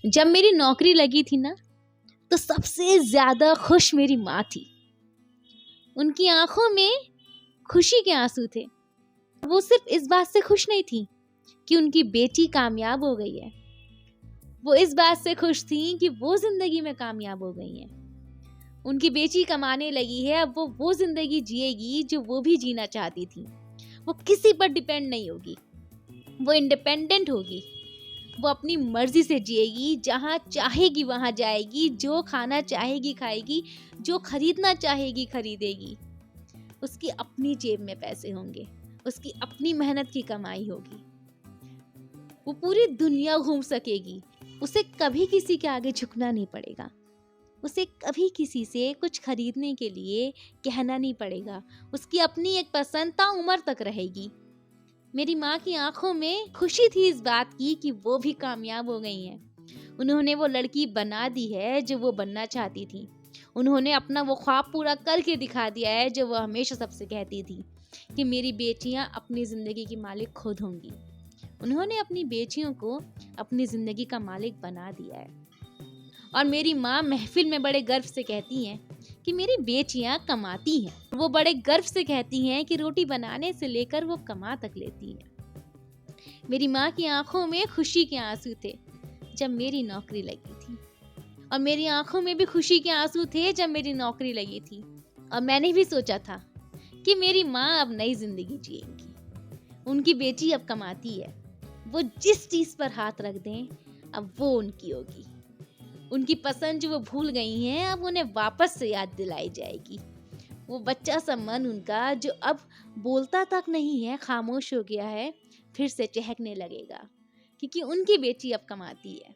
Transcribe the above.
जब मेरी नौकरी लगी थी ना, तो सबसे ज़्यादा खुश मेरी माँ थी। उनकी आँखों में खुशी के आँसू थे। वो सिर्फ इस बात से खुश नहीं थी कि उनकी बेटी कामयाब हो गई है। वो इस बात से खुश थी कि वो ज़िंदगी में कामयाब हो गई हैं। उनकी बेटी कमाने लगी है, अब वो ज़िंदगी जिएगी जो वो भी जीना चाहती थी। वो किसी पर डिपेंड नहीं होगी, वो इंडिपेंडेंट होगी। वो अपनी मर्जी से जिएगी, जहाँ चाहेगी वहाँ जाएगी, जो खाना चाहेगी खाएगी, जो खरीदना चाहेगी खरीदेगी। उसकी अपनी जेब में पैसे होंगे, उसकी अपनी मेहनत की कमाई होगी। वो पूरी दुनिया घूम सकेगी, उसे कभी किसी के आगे झुकना नहीं पड़ेगा। उसे कभी किसी से कुछ खरीदने के लिए कहना नहीं पड़ेगा। उसकी अपनी एक पसंद ताउम्र तक रहेगी। मेरी माँ की आंखों में खुशी थी इस बात की कि वो भी कामयाब हो गई हैं। उन्होंने वो लड़की बना दी है जो वो बनना चाहती थी। उन्होंने अपना वो ख्वाब पूरा करके दिखा दिया है जो वो हमेशा सबसे कहती थी कि मेरी बेटियां अपनी ज़िंदगी की मालिक खुद होंगी। उन्होंने अपनी बेटियों को अपनी ज़िंदगी का मालिक बना दिया है। और मेरी माँ महफिल में बड़े गर्व से कहती हैं कि मेरी बेटियां कमाती हैं। वो बड़े गर्व से कहती हैं कि रोटी बनाने से लेकर वो कमा तक लेती हैं। मेरी माँ की आंखों में खुशी के आंसू थे जब मेरी नौकरी लगी थी, और मेरी आंखों में भी खुशी के आंसू थे जब मेरी नौकरी लगी थी। और मैंने भी सोचा था कि मेरी माँ अब नई जिंदगी जिएंगी। उनकी बेटी अब कमाती है, वो जिस चीज पर हाथ रख दें अब वो उनकी होगी। उनकी पसंद जो वो भूल गई हैं अब उन्हें वापस से याद दिलाई जाएगी। वो बच्चा सा मन उनका जो अब बोलता तक नहीं है, खामोश हो गया है, फिर से चहकने लगेगा क्योंकि उनकी बेटी अब कमाती है।